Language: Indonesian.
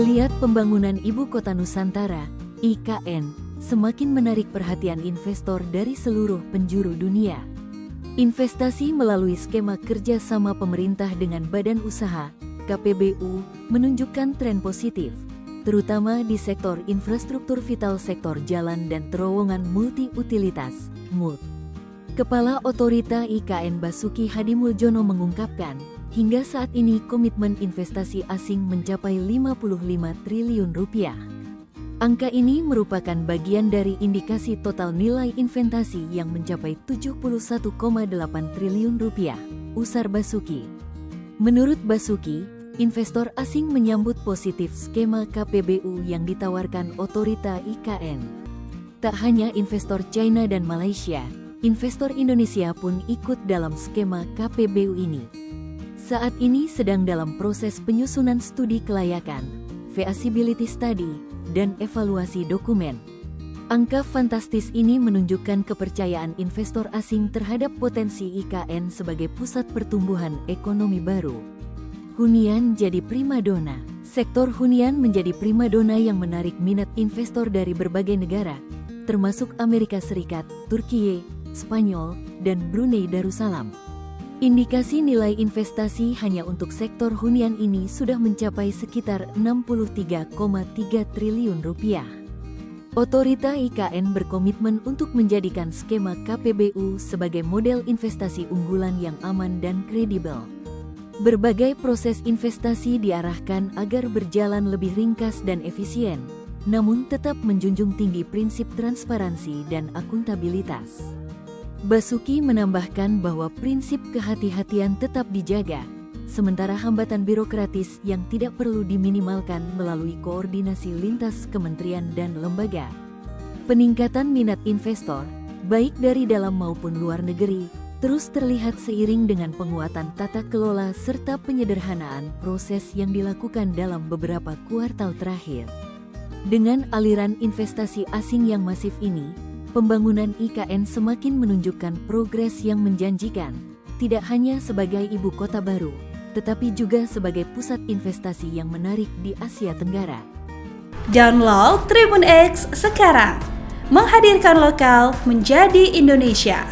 Geliat pembangunan Ibu Kota Nusantara, IKN, semakin menarik perhatian investor dari seluruh penjuru dunia. Investasi melalui skema kerjasama pemerintah dengan badan usaha, KPBU, menunjukkan tren positif, terutama di sektor infrastruktur vital sektor jalan dan terowongan multi-utilitas, MUT. Kepala Otorita IKN Basuki Hadimuljono mengungkapkan, hingga saat ini komitmen investasi asing mencapai 55 triliun rupiah. Angka ini merupakan bagian dari indikasi total nilai investasi yang mencapai 71,8 triliun rupiah, usar Basuki. Menurut Basuki, investor asing menyambut positif skema KPBU yang ditawarkan Otorita IKN. Tak hanya investor China dan Malaysia, investor Indonesia pun ikut dalam skema KPBU ini. Saat ini sedang dalam proses penyusunan studi kelayakan, feasibility study, dan evaluasi dokumen. Angka fantastis ini menunjukkan kepercayaan investor asing terhadap potensi IKN sebagai pusat pertumbuhan ekonomi baru. Hunian jadi primadona. Sektor hunian menjadi primadona yang menarik minat investor dari berbagai negara, termasuk Amerika Serikat, Turkiye, Spanyol, dan Brunei Darussalam. Indikasi nilai investasi hanya untuk sektor hunian ini sudah mencapai sekitar 63,3 triliun rupiah. Otorita IKN berkomitmen untuk menjadikan skema KPBU sebagai model investasi unggulan yang aman dan kredibel. Berbagai proses investasi diarahkan agar berjalan lebih ringkas dan efisien, namun tetap menjunjung tinggi prinsip transparansi dan akuntabilitas. Basuki menambahkan bahwa prinsip kehati-hatian tetap dijaga, sementara hambatan birokratis yang tidak perlu diminimalkan melalui koordinasi lintas kementerian dan lembaga. Peningkatan minat investor, baik dari dalam maupun luar negeri, terus terlihat seiring dengan penguatan tata kelola serta penyederhanaan proses yang dilakukan dalam beberapa kuartal terakhir. Dengan aliran investasi asing yang masif ini, pembangunan IKN semakin menunjukkan progres yang menjanjikan, tidak hanya sebagai ibu kota baru, tetapi juga sebagai pusat investasi yang menarik di Asia Tenggara. Download Tribun X sekarang, menghadirkan lokal menjadi Indonesia.